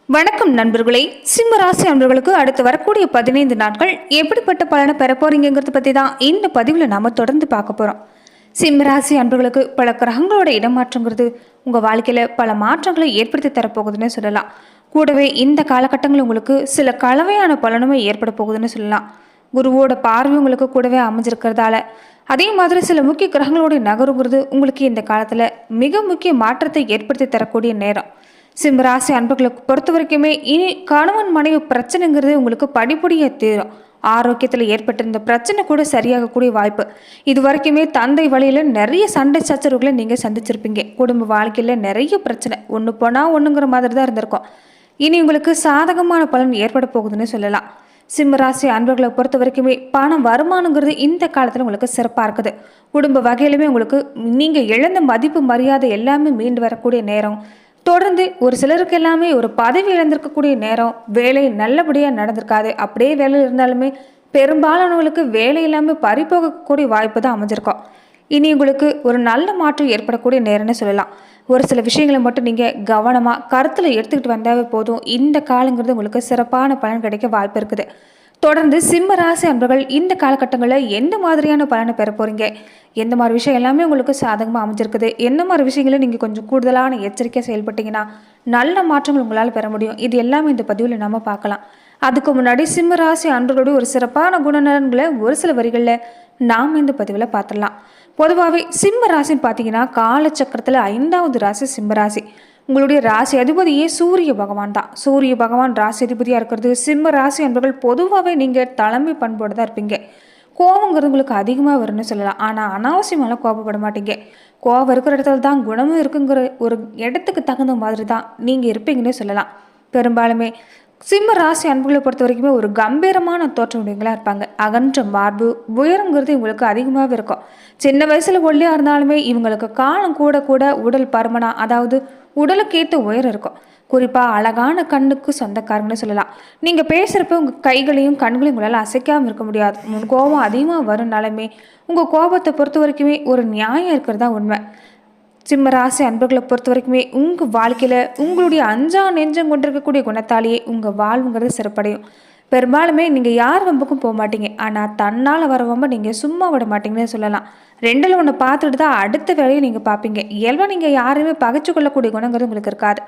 வணக்கம் நண்பர்களே. சிம்ம ராசி அன்பர்களுக்கு அடுத்து வரக்கூடிய 15 நாட்கள் எப்படிப்பட்ட பலனை பெற போறீங்கிறத பத்தி தான் இந்த பதிவுல நாம தொடர்ந்து பார்க்க போறோம். சிம்ம ராசி அன்பர்களுக்கு பல கிரகங்களோட இடமாற்றங்கிறது உங்க வாழ்க்கையில பல மாற்றங்களை ஏற்படுத்தி தரப்போகுதுன்னு சொல்லலாம். கூடவே இந்த காலகட்டங்கள் உங்களுக்கு சில கலவையான பலனுமே ஏற்பட போகுதுன்னு சொல்லலாம். குருவோட பார்வை உங்களுக்கு கூடவே அமைஞ்சிருக்கிறதால அதே மாதிரி சில முக்கிய கிரகங்களோட நகருங்கிறது உங்களுக்கு இந்த காலத்துல மிக முக்கிய மாற்றத்தை ஏற்படுத்தி தரக்கூடிய நேரம். சிம்மராசி அன்பர்களுக்கு பொறுத்த வரைக்குமே இனி கணவன் மனைவி பிரச்சனைங்கிறது உங்களுக்கு படிப்படியாக தீரும். ஆரோக்கியத்தில் ஏற்பட்டிருந்த பிரச்சனை கூட சரியாகக்கூடிய வாய்ப்பு. இது வரைக்குமே தந்தை வழியில் நிறைய சண்டை சச்சரவுகளை நீங்கள் சந்திச்சிருப்பீங்க. குடும்ப வாழ்க்கையில் நிறைய பிரச்சனை ஒன்று போனால் ஒன்றுங்கிற மாதிரி தான் இருந்திருக்கும். இனி உங்களுக்கு சாதகமான பலன் ஏற்பட போகுதுன்னு சொல்லலாம். சிம்மராசி அன்பர்களை பொறுத்த வரைக்குமே பணம் வருமானங்கிறது இந்த காலத்தில் உங்களுக்கு சிறப்பாக இருக்குது. குடும்ப வகையிலுமே உங்களுக்கு நீங்கள் இழந்த மதிப்பு மரியாதை எல்லாமே மீண்டு வரக்கூடிய நேரம். தொடர்ந்து ஒரு சிலருக்கு எல்லாமே ஒரு பதவி இழந்திருக்கக்கூடிய நேரம். வேலை நல்லபடியாக நடந்திருக்காது. அப்படியே வேலை இருந்தாலுமே பெரும்பாலானவங்களுக்கு வேலை இல்லாமல் பறிப்போகக்கூடிய வாய்ப்பு தான் அமைஞ்சிருக்கும். இனி உங்களுக்கு ஒரு நல்ல மாற்றம் ஏற்படக்கூடிய நேரம்னு சொல்லலாம். ஒரு சில விஷயங்களை மட்டும் நீங்கள் கவனமாக கருத்தில் எடுத்துக்கிட்டு வந்தாவே போதும். இந்த காலங்கிறது உங்களுக்கு சிறப்பான பலன் கிடைக்க வாய்ப்பு இருக்குது. தொடர்ந்து சிம்ம ராசி அன்பர்கள் இந்த காலகட்டங்களில் எந்த மாதிரியான பலனை பெற போகிறீங்க, எந்த மாதிரி விஷயம் எல்லாமே உங்களுக்கு சாதகமாக அமைஞ்சிருக்குது, எந்த மாதிரி விஷயங்களை நீங்கள் கொஞ்சம் கூடுதலான எச்சரிக்கை செயல்பட்டீங்கன்னா நல்ல மாற்றங்கள் உங்களால் பெற முடியும், இது எல்லாமே இந்த பதிவில் நம்ம பார்க்கலாம். அதுக்கு முன்னாடி சிம்ம ராசி அன்பர்களுடைய ஒரு சிறப்பான குணநலன்களை ஒரு சில வரிகளில் நாம் இந்த பதிவில் பார்த்துடலாம். பொதுவாகவே சிம்ம ராசின்னு பார்த்தீங்கன்னா காலச்சக்கரத்தில் 5வது ராசி சிம்ம ராசி. உங்களுடைய ராசி அதிபதியே சூரிய பகவான் தான். சூரிய பகவான் ராசி அதிபதியாக இருக்கிறது. சிம்ம ராசி அன்பர்கள் பொதுவாகவே நீங்கள் தலைமை பண்போடு தான் இருப்பீங்க. கோபங்கிறது உங்களுக்கு அதிகமாக வரும்னு சொல்லலாம். ஆனால் அனாவசியமாலாம் கோபப்பட மாட்டீங்க. கோபம் இருக்கிற இடத்துல தான் குணமும் இருக்குங்கிற ஒரு இடத்துக்கு தகுந்த மாதிரி தான் நீங்கள் இருப்பீங்கன்னு சொல்லலாம். பெரும்பாலுமே சிம்ம ராசி அன்புகளை பொறுத்த வரைக்குமே ஒரு கம்பீரமான தோற்றம் உடையவங்களா இருப்பாங்க. அகன்ற மார்பு உயரங்கிறது இவங்களுக்கு அதிகமாகவே இருக்கும். சின்ன வயசுல ஒல்லியாக இருந்தாலுமே இவங்களுக்கு காலம் கூட கூட உடல் பருமனா, அதாவது உடலுக்கேற்ற உயரம் இருக்கும். குறிப்பாக அழகான கண்ணுக்கு சொந்தக்காரங்கன்னு சொல்லலாம். நீங்கள் பேசுகிறப்ப உங்கள் கைகளையும் கண்களையும் உங்களால் அசைக்காமல் இருக்க முடியாது. உங்கள் கோபம் அதிகமாக வரும்னாலுமே உங்கள் கோபத்தை பொறுத்த வரைக்குமே ஒரு நியாயம் இருக்கிறதா உண்மை. சிம்ம ராசி அன்பர்களை பொறுத்த வரைக்குமே உங்கள் வாழ்க்கையில் உங்களுடைய அஞ்சா நெஞ்சம் கொண்டிருக்கக்கூடிய குணத்தாலேயே உங்கள் வாழ்வுங்கிறது சிறப்படையும். பெரும்பாலுமே நீங்கள் யார் வம்புக்கும் போக மாட்டீங்க. ஆனால் தன்னால் வர வம்ப நீங்கள் சும்மா விட மாட்டீங்கன்னு சொல்லலாம். ரெண்டில் ஒன்று பார்த்துட்டு தான் அடுத்த வேலையை நீங்கள் பார்ப்பீங்க. இயல்பாக நீங்கள் யாரையுமே பகைச்சு கொள்ளக்கூடிய குணங்கிறது உங்களுக்கு இருக்காது.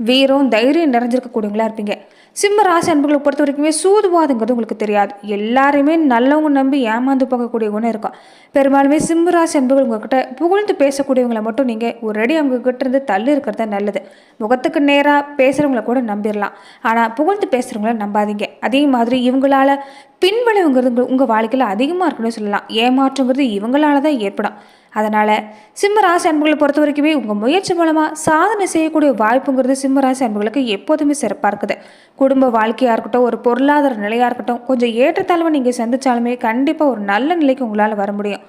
வீரம் தைரியம் நிறைஞ்சிருக்கக்கூடியவங்களா இருப்பீங்க. சிம்ம ராசி அன்புகளை பொறுத்த வரைக்குமே சூதுவாதுங்கிறது உங்களுக்கு தெரியாது. எல்லாருமே நல்லவங்க நம்பி ஏமாந்து போகக்கூடிய குணம் இருக்கும். பெரும்பாலுமே சிம்ம ராசி அன்புகள் உங்ககிட்ட புகழ்ந்து பேசக்கூடியவங்களை மட்டும் நீங்கள் ஒரு அடி அவங்க கிட்ட இருந்து தள்ளி இருக்கிறது நல்லது. முகத்துக்கு நேராக பேசுகிறவங்கள கூட நம்பிடலாம். ஆனால் புகழ்ந்து பேசுகிறவங்கள நம்பாதீங்க. அதே மாதிரி இவங்களால பின்விளைவுங்கிறது உங்கள் வாழ்க்கையில் அதிகமாக இருக்குன்னு சொல்லலாம். ஏமாற்றங்கிறது இவங்களால தான் ஏற்படும். அதனால் சிம்ம ராசி அன்புகளை பொறுத்த வரைக்குமே உங்கள் முயற்சி மூலமாக சாதனை செய்யக்கூடிய வாய்ப்புங்கிறது சிம்ம ராசி அன்புகளுக்கு எப்போதுமே சிறப்பாக இருக்குது. குடும்ப வாழ்க்கையாக இருக்கட்டும், ஒரு பொருளாதார நிலையாக இருக்கட்டும், கொஞ்சம் ஏற்றத்தாழ்வை நீங்கள் சந்தித்தாலுமே கண்டிப்பாக ஒரு நல்ல நிலைக்கு உங்களால் வர முடியும்.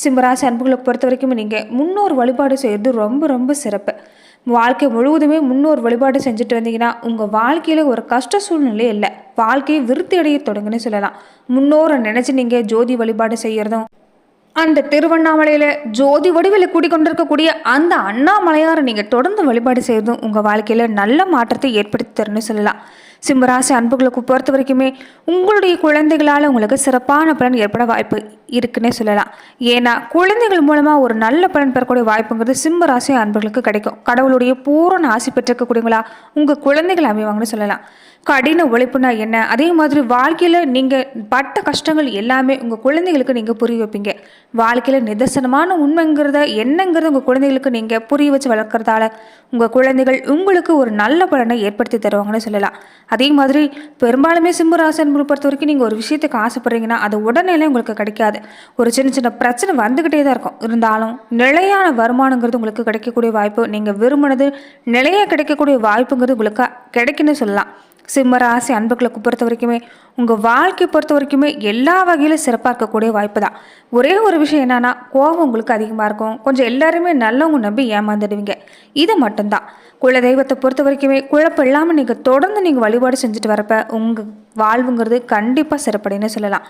சிம்ம ராசி அன்புகளை பொறுத்த வரைக்குமே நீங்கள் முன்னோர் வழிபாடு செய்கிறது ரொம்ப ரொம்ப சிறப்பு. வாழ்க்கை முழுவதுமே முன்னோர் வழிபாடு செஞ்சுட்டு வந்தீங்கன்னா உங்கள் வாழ்க்கையில் ஒரு கஷ்ட சூழ்நிலை இல்லை, வாழ்க்கையை விருத்தி அடைய தொடங்குன்னு சொல்லலாம். முன்னோரை நினச்சி நீங்கள் ஜோதி வழிபாடு செய்கிறதும், அந்த திருவண்ணாமலையில் ஜோதி வடிவில் கூடிக்கொண்டிருக்கக்கூடிய அந்த அண்ணாமலையாரை நீங்கள் தொடர்ந்து வழிபாடு செய்யறதும் உங்கள் வாழ்க்கையில் நல்ல மாற்றத்தை ஏற்படுத்தி தரும்னு சொல்லலாம். சிம்மராசி அன்புகளுக்கு பொறுத்த வரைக்குமே உங்களுடைய குழந்தைகளால் உங்களுக்கு சிறப்பான பலன் ஏற்பட வாய்ப்பு இருக்குன்னே சொல்லலாம். ஏன்னா குழந்தைகள் மூலமாக ஒரு நல்ல பலன் பெறக்கூடிய வாய்ப்புங்கிறது சிம்மராசி அன்புகளுக்கு கிடைக்கும். கடவுளுடைய பூரண ஆசி பெற்றிருக்கக்கூடியவங்களா உங்கள் குழந்தைகள் அமைவாங்கன்னு சொல்லலாம். கடின உழைப்புனா என்ன, அதே மாதிரி வாழ்க்கையில் நீங்கள் பட்ட கஷ்டங்கள் எல்லாமே உங்கள் குழந்தைகளுக்கு நீங்கள் புரிய வைப்பீங்க. வாழ்க்கையில் நிதர்சனமான உண்மைங்கிறத என்னங்கிறத உங்கள் குழந்தைகளுக்கு நீங்கள் புரிய வச்சு வளர்க்குறதால உங்கள் குழந்தைகள் உங்களுக்கு ஒரு நல்ல பலனை ஏற்படுத்தி தருவாங்கன்னு சொல்லலாம். அதே மாதிரி பெரும்பாலுமே சிம்ம ராசி அன்புகளை பொறுத்த வரைக்கும் நீங்கள் ஒரு விஷயத்துக்கு ஆசைப்படுறீங்கன்னா அது உடனே உங்களுக்கு கிடைக்காது. ஒரு சின்ன சின்ன பிரச்சனை வந்துக்கிட்டே தான் இருக்கும். இருந்தாலும் நிலையான வருமானங்கிறது உங்களுக்கு கிடைக்கக்கூடிய வாய்ப்பு, நீங்கள் விரும்பினது நிலையாக கிடைக்கக்கூடிய வாய்ப்புங்கிறது உங்களுக்கு கிடைக்குன்னு சொல்லலாம். சிம்ம ராசி அன்புகளை பொறுத்த வரைக்குமே உங்கள் வாழ்க்கையை பொறுத்த வரைக்குமே எல்லா வகையிலும் சிறப்பாக இருக்கக்கூடிய வாய்ப்பு தான். ஒரே ஒரு விஷயம் என்னன்னா கோபம் உங்களுக்கு அதிகமாக இருக்கும். கொஞ்சம் எல்லாருமே நல்லவங்க நம்பி ஏமாந்துடுவீங்க. இது மட்டும்தான். குல தெய்வத்தை பொறுத்த வரைக்குமே குழப்பம் இல்லாமல் நீங்கள் தொடர்ந்து நீங்கள் வழிபாடு செஞ்சுட்டு வரப்ப உங்கள் வாழ்வுங்கிறது கண்டிப்பாக சிறப்படைன்னு சொல்லலாம்.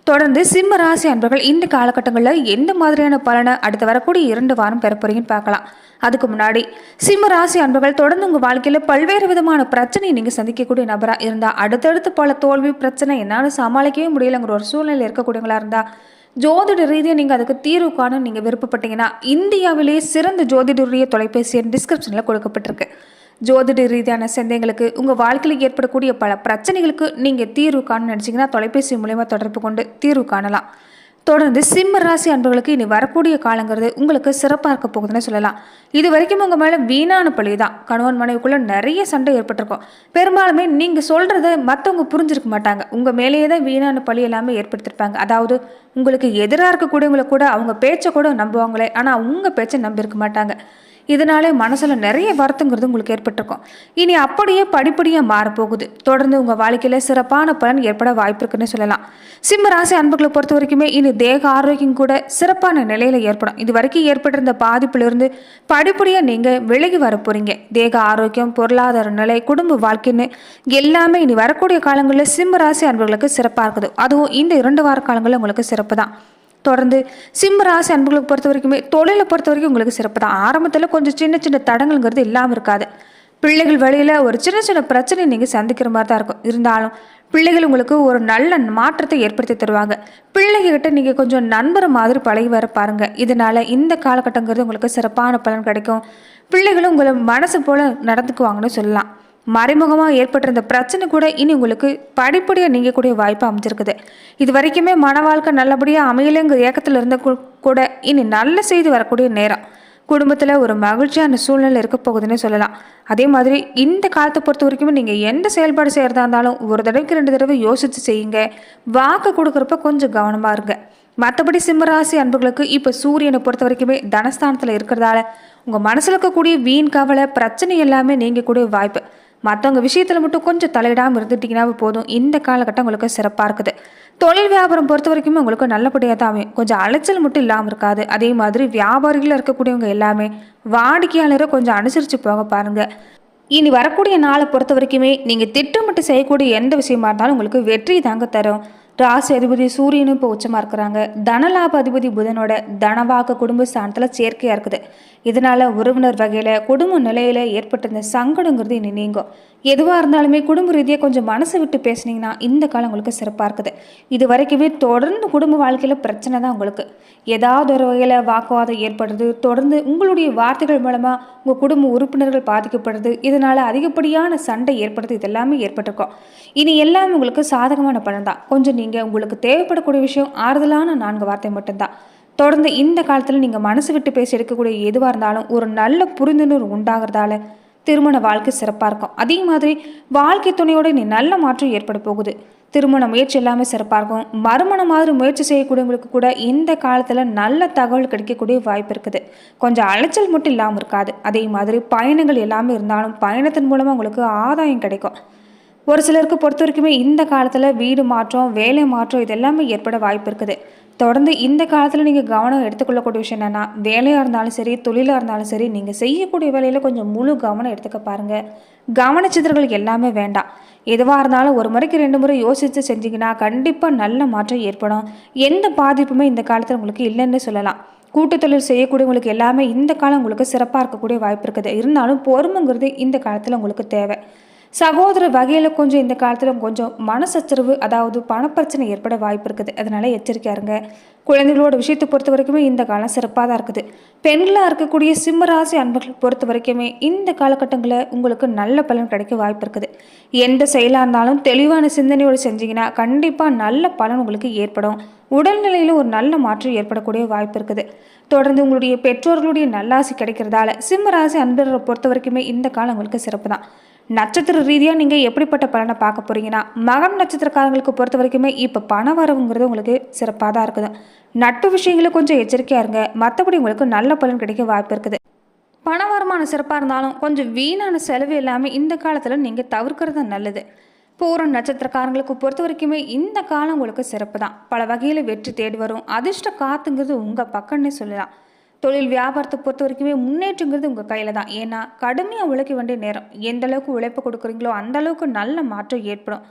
தொடர்ந்து சிம்ம ராசி அன்பர்கள் இந்த காலகட்டங்களில் எந்த மாதிரியான பலனை அடுத்து வரக்கூடிய 2 வாரம் பெற போறீங்கன்னு பார்க்கலாம். அதுக்கு முன்னாடி சிம்ம ராசி அன்பர்கள் தொடர்ந்து உங்கள் வாழ்க்கையில் பல்வேறு விதமான பிரச்சனையை நீங்கள் சந்திக்கக்கூடிய நபராக இருந்தால், அடுத்தடுத்து பல தோல்வி பிரச்சனை என்னால் சமாளிக்கவே முடியலைங்கிற ஒரு சூழ்நிலை இருக்கக்கூடியவங்களா இருந்தால், ஜோதிட ரீதியாக நீங்கள் அதுக்கு தீர்வு காண நீங்கள் விருப்பப்பட்டீங்கன்னா, இந்தியாவிலேயே சிறந்த ஜோதிடருடைய தொலைபேசி எண் டிஸ்கிரிப்ஷனில் கொடுக்கப்பட்டிருக்கு. ஜோதிட ரீதியான சந்தேகங்களுக்கு, உங்கள் வாழ்க்கையில் ஏற்படக்கூடிய பல பிரச்சனைகளுக்கு நீங்கள் தீர்வு காண நினச்சிங்கன்னா தொலைபேசி மூலயமா தொடர்பு கொண்டு தீர்வு காணலாம். தொடர்ந்து சிம்ம ராசி அன்பர்களுக்கு இனி வரக்கூடிய காலங்கிறது உங்களுக்கு சிறப்பாக இருக்க போகுதுன்னு சொல்லலாம். இது வரைக்கும் உங்கள் மேலே வீணான பழி தான். கணவன் மனைவிக்குள்ளே நிறைய சண்டை ஏற்பட்டிருக்கும். பெரும்பாலுமே நீங்கள் சொல்கிறத மற்றவங்க புரிஞ்சிருக்க மாட்டாங்க. உங்கள் மேலேயே தான் வீணான பழி எல்லாமே ஏற்படுத்தியிருப்பாங்க. அதாவது உங்களுக்கு எதிராக இருக்கக்கூடியவங்களை கூட அவங்க பேச்சை கூட நம்புவாங்களே, ஆனால் உங்கள் பேச்சை நம்பியிருக்க மாட்டாங்க. இதனாலே மனசில் நிறைய வருத்தங்கிறது உங்களுக்கு ஏற்பட்டிருக்கும். இனி அப்படியே படிப்படியாக மாறப்போகுது. தொடர்ந்து உங்கள் வாழ்க்கையில் சிறப்பான பலன் ஏற்பட வாய்ப்பு இருக்குன்னு சொல்லலாம். சிம்ம ராசி அன்புகளை பொறுத்த வரைக்குமே இனி தேக ஆரோக்கியம் கூட சிறப்பான நிலையில் ஏற்படும். இது வரைக்கும் ஏற்பட்டிருந்த பாதிப்பிலிருந்து படிப்படியாக நீங்கள் விலகி வர போகிறீங்க. தேக ஆரோக்கியம், பொருளாதார நிலை, குடும்ப வாழ்க்கைன்னு எல்லாமே இனி வரக்கூடிய காலங்களில் சிம்ம ராசி அன்பர்களுக்கு சிறப்பாக இருக்குது. அதுவும் இந்த 2 வார காலங்களில் உங்களுக்கு சிறப்பு தான். தொடர்ந்து சிம்ம ராசி அன்புகளுக்கு பொறுத்த வரைக்குமே தொழிலை பொறுத்த வரைக்கும் உங்களுக்கு சிறப்பு தான். ஆரம்பத்தில் கொஞ்சம் சின்ன சின்ன தடங்கள்ங்கிறது இல்லாமல் இருக்காது. பிள்ளைகள் வழியில் ஒரு சின்ன சின்ன பிரச்சனை நீங்கள் சந்திக்கிற மாதிரி தான் இருக்கும். இருந்தாலும் பிள்ளைகள் உங்களுக்கு ஒரு நல்ல மாற்றத்தை ஏற்படுத்தி தருவாங்க. பிள்ளைகிட்ட நீங்கள் கொஞ்சம் நண்பரை மாதிரி பழகி வர பாருங்கள். இதனால் இந்த காலகட்டங்கிறது உங்களுக்கு சிறப்பான பலன் கிடைக்கும். பிள்ளைகளும் உங்களை மனசு போல் நடந்துக்குவாங்கன்னு சொல்லலாம். மறைமுகமாக ஏற்பட்டிருந்த பிரச்சனை கூட இனி உங்களுக்கு படிப்படியாக நீங்கக்கூடிய வாய்ப்பு அமைஞ்சிருக்குது. இது வரைக்குமே மன வாழ்க்கை நல்லபடியாக அமையலைங்கிற ஏக்கத்தில் இருந்த கூட இனி நல்ல செய்தி வரக்கூடிய நேரம். குடும்பத்தில் ஒரு மகிழ்ச்சியான சூழ்நிலை இருக்க போகுதுன்னு சொல்லலாம். அதே மாதிரி இந்த காலத்தை பொறுத்த வரைக்குமே நீங்கள் எந்த செயல்பாடு செய்கிறதா இருந்தாலும் ஒரு தடவைக்கு 2 தடவை யோசித்து செய்யுங்க. வாக்கு கொடுக்குறப்ப கொஞ்சம் கவனமாக இருங்க. மற்றபடி சிம்மராசி அன்புகளுக்கு இப்போ சூரியனை பொறுத்த வரைக்குமே தனஸ்தானத்தில் இருக்கிறதால உங்கள் மனசில் இருக்கக்கூடிய வீண் கவலை பிரச்சனை எல்லாமே நீங்கக்கூடிய வாய்ப்பு. மற்றவங்க விஷயத்தில் மட்டும் கொஞ்சம் தலையிடாமல் இருந்துட்டிங்கன்னா போதும். இந்த காலகட்டம் உங்களுக்கு சிறப்பாக இருக்குது. தொழில் வியாபாரம் பொறுத்த வரைக்குமே உங்களுக்கு நல்லபடியாக தான் அமையும். கொஞ்சம் அலைச்சல் மட்டும் இல்லாமல் இருக்காது. அதே மாதிரி வியாபாரிகளில் இருக்கக்கூடியவங்க எல்லாமே வாடிக்கையாளரை கொஞ்சம் அனுசரித்து போக பாருங்கள். இனி வரக்கூடிய நாளை பொறுத்த வரைக்குமே நீங்கள் திட்டமிட்டு செய்யக்கூடிய எந்த விஷயமா இருந்தாலும் உங்களுக்கு வெற்றி தாங்க தரும். ராசி அதிபதி சூரியனும் இப்போ உச்சமாக இருக்கிறாங்க. தனலாப அதிபதி புதனோட தனவாக்கு குடும்ப ஸ்தானத்தில் சேர்க்கையாக இருக்குது. இதனால் உறவினர் வகையில் குடும்ப நிலையில் ஏற்பட்டிருந்த சங்கடங்கிறது இனி நீங்கும். எதுவாக இருந்தாலுமே குடும்ப ரீதியாக கொஞ்சம் மனசை விட்டு பேசுனீங்கன்னா இந்த காலம் உங்களுக்கு சிறப்பாக இருக்குது. இது வரைக்குமே தொடர்ந்து குடும்ப வாழ்க்கையில் பிரச்சனை தான் உங்களுக்கு. ஏதாவது ஒரு வகையில் வாக்குவாதம் ஏற்படுறது, தொடர்ந்து உங்களுடைய வார்த்தைகள் மூலமாக உங்கள் குடும்ப உறுப்பினர்கள் பாதிக்கப்படுறது, இதனால் அதிகப்படியான சண்டை ஏற்படுறது, இதெல்லாமே ஏற்பட்டிருக்கும். இனி எல்லாமே உங்களுக்கு சாதகமான பலன் தான். கொஞ்சம் நீங்கள் உங்களுக்கு தேவைப்படக்கூடிய விஷயம் ஆறுதலான 4 வார்த்தை மட்டும்தான். தொடர்ந்து இந்த காலத்தில் நீங்கள் மனசு விட்டு பேசி எடுக்கக்கூடிய எதுவாக இருந்தாலும் ஒரு நல்ல புரிந்துணர்வு உண்டாகிறதால திருமண வாழ்க்கை சிறப்பாக இருக்கும். அதே மாதிரி வாழ்க்கை துணையோட நீ நல்ல மாற்றம் ஏற்பட போகுது. திருமண முயற்சி எல்லாமே சிறப்பாக இருக்கும். மறுமணம் மாதிரி முயற்சி செய்யக்கூடியவங்களுக்கு கூட இந்த காலத்தில் நல்ல தகவல் கிடைக்கக்கூடிய வாய்ப்பு இருக்குது. கொஞ்சம் அலைச்சல் மட்டும் இல்லாமல் இருக்காது. அதே மாதிரி பயணங்கள் எல்லாமே இருந்தாலும் பயணத்தின் மூலமாக உங்களுக்கு ஆதாயம் கிடைக்கும். ஒரு சிலருக்கு பொறுத்த வரைக்குமே இந்த காலத்தில் வீடு மாற்றம், வேலை மாற்றம் இதெல்லாமே ஏற்பட வாய்ப்பு இருக்குது. தொடர்ந்து இந்த காலத்தில் நீங்கள் கவனம் எடுத்துக்கொள்ளக்கூடிய விஷயம் என்னென்னா, வேலையாக இருந்தாலும் சரி, தொழிலாக இருந்தாலும் சரி, நீங்கள் செய்யக்கூடிய வேலையில் கொஞ்சம் முழு கவனம் எடுத்துக்க பாருங்கள். கவனச்சிதறல்கள் எல்லாமே வேண்டாம். எதுவாக இருந்தாலும் ஒரு முறைக்கு 2 முறை யோசித்து செஞ்சிங்கன்னா கண்டிப்பாக நல்ல மாற்றம் ஏற்படும். எந்த பாதிப்புமே இந்த காலத்தில் உங்களுக்கு இல்லைன்னு சொல்லலாம். கூட்டுத்தொழில் செய்யக்கூடியவங்களுக்கு எல்லாமே இந்த காலம் உங்களுக்கு சிறப்பாக இருக்கக்கூடிய வாய்ப்பு இருக்குது. இருந்தாலும் பொறுமைங்கிறது இந்த காலத்தில் உங்களுக்கு தேவை. சகோதர வகையில் கொஞ்சம் இந்த காலத்தில் கொஞ்சம் மனசச்சரவு, அதாவது பணப்பிரச்சனை ஏற்பட வாய்ப்பு இருக்குது. அதனால் எச்சரிக்கையாக இருங்க. குழந்தைகளோட விஷயத்தை பொறுத்த வரைக்குமே இந்த காலம் சிறப்பாக தான் இருக்குது. பெண்களாக இருக்கக்கூடிய சிம்மராசி அன்பர்களை பொறுத்த வரைக்குமே இந்த காலகட்டங்களில் உங்களுக்கு நல்ல பலன் கிடைக்க வாய்ப்பு இருக்குது. எந்த செயலாக இருந்தாலும் தெளிவான சிந்தனையோடு செஞ்சீங்கன்னா கண்டிப்பாக நல்ல பலன் உங்களுக்கு ஏற்படும். உடல்நிலையில் ஒரு நல்ல மாற்றம் ஏற்படக்கூடிய வாய்ப்பு இருக்குது. தொடர்ந்து உங்களுடைய பெற்றோர்களுடைய நல்லாசி கிடைக்கிறதால சிம்மராசி அன்பர்களை பொறுத்த வரைக்குமே இந்த காலம் உங்களுக்கு சிறப்பு தான். நட்சத்திர ரீதியாக நீங்கள் எப்படிப்பட்ட பலனை பார்க்க போகிறீங்கன்னா, மகம் நட்சத்திரக்காரங்களுக்கு பொறுத்த வரைக்குமே இப்போ பண வரவுங்கிறது உங்களுக்கு சிறப்பாக தான் இருக்குது. நட்பு விஷயங்களும் கொஞ்சம் எச்சரிக்கையாக இருங்க. மற்றபடி உங்களுக்கு நல்ல பலன் கிடைக்க வாய்ப்பு இருக்குது. பண வருமானம் சிறப்பாக இருந்தாலும் கொஞ்சம் வீணான செலவு எல்லாமே இந்த காலத்தில் நீங்கள் தவிர்க்கிறது நல்லது. பூரம் நட்சத்திரக்காரங்களுக்கு பொறுத்த வரைக்குமே இந்த காலம் உங்களுக்கு சிறப்பு தான். பல வகையில் வெற்றி தேடி வரும். அதிர்ஷ்ட காத்துங்கிறது உங்கள் பக்கம்னே சொல்லலாம். தொழில் வியாபாரத்தை பொறுத்த வரைக்குமே முன்னேற்றங்கிறது உங்கள் கையில் தான். ஏன்னா கடுமையாக உழைக்க வேண்டிய நேரம். எந்த அளவுக்கு உழைப்பு கொடுக்குறீங்களோ அந்த அளவுக்கு நல்ல மாற்றம் ஏற்படும்.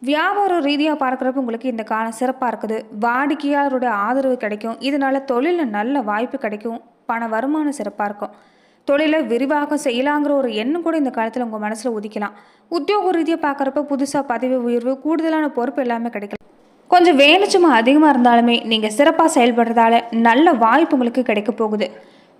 வியாபாரம் ரீதியாக பார்க்குறப்ப உங்களுக்கு இந்த காலம் சிறப்பாக இருக்குது. வாடிக்கையாளருடைய ஆதரவு கிடைக்கும். இதனால் தொழிலில் நல்ல வாய்ப்பு கிடைக்கும். பண வருமானம் சிறப்பாக இருக்கும். தொழிலை விரிவாக செய்யலாங்கிற ஒரு எண்ணம் கூட இந்த காலத்தில் உங்கள் மனசில் உதிக்கலாம். உத்தியோக ரீதியாக பார்க்குறப்ப புதுசாக பதவி உயர்வு, கூடுதலான பொறுப்பு எல்லாமே கிடைக்கலாம். கொஞ்சம் வேலை சும்மா அதிகமாக இருந்தாலுமே நீங்கள் சிறப்பாக செயல்படுறதால நல்ல வாய்ப்பு உங்களுக்கு கிடைக்க போகுது.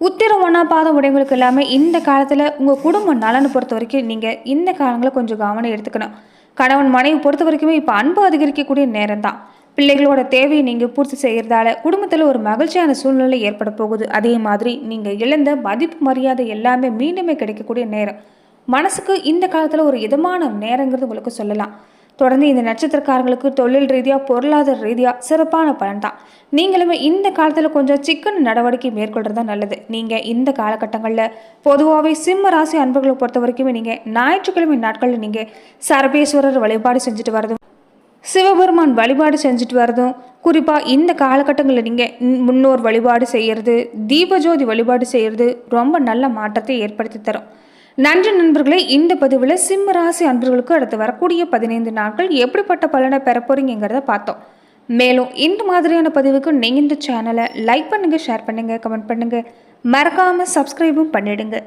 உத்திரம் ஒன்றா பாதம் உடையவங்களுக்கு எல்லாமே இந்த காலத்தில் உங்கள் குடும்ப நலனை பொறுத்த வரைக்கும் நீங்கள் இந்த காலங்களை கொஞ்சம் கவனம் எடுத்துக்கணும். கணவன் மனைவி பொறுத்த வரைக்குமே இப்போ அன்பு அதிகரிக்கக்கூடிய நேரம் தான். பிள்ளைகளோட தேவையை நீங்கள் பூர்த்தி செய்கிறதால குடும்பத்தில் ஒரு மகிழ்ச்சியான சூழ்நிலை ஏற்பட போகுது. அதே மாதிரி நீங்கள் இழந்த மதிப்பு மரியாதை எல்லாமே மீண்டுமே கிடைக்கக்கூடிய நேரம். மனசுக்கு இந்த காலத்தில் ஒரு இதமான நேரங்கிறது உங்களுக்கு சொல்லலாம். தொடர்ந்து இந்த நட்சத்திரக்காரங்களுக்கு தொழில் ரீதியாக பொருளாதார ரீதியாக சிறப்பான பலன் தான். நீங்களுமே இந்த காலத்தில் கொஞ்சம் சிக்கன நடவடிக்கை மேற்கொள்கிறது தான் நல்லது. நீங்கள் இந்த காலகட்டங்களில் பொதுவாகவே சிம்ம ராசி அன்பர்களை பொறுத்த வரைக்குமே நீங்கள் ஞாயிற்றுக்கிழமை நாட்களில் நீங்கள் சரபேஸ்வரர் வழிபாடு செஞ்சுட்டு வரதும், சிவபெருமான் வழிபாடு செஞ்சுட்டு வரதும், குறிப்பாக இந்த காலகட்டங்களில் நீங்கள் முன்னோர் வழிபாடு செய்கிறது, தீபஜோதி வழிபாடு செய்கிறது ரொம்ப நல்ல மாற்றத்தை ஏற்படுத்தி தரும். நன்றி நண்பர்களே. இந்த பதிவில் சிம்ம ராசி அன்பர்களுக்கு அடுத்து வரக்கூடிய 15 நாட்கள் எப்படிப்பட்ட பலனை பெற போறீங்கிறத பார்த்தோம். மேலும் இந்த மாதிரியான பதிவுக்கு நீங்கள் இந்த சேனலை லைக் பண்ணுங்கள், ஷேர் பண்ணுங்கள், கமெண்ட் பண்ணுங்கள், மறக்காமல் சப்ஸ்கிரைபும் பண்ணிடுங்க.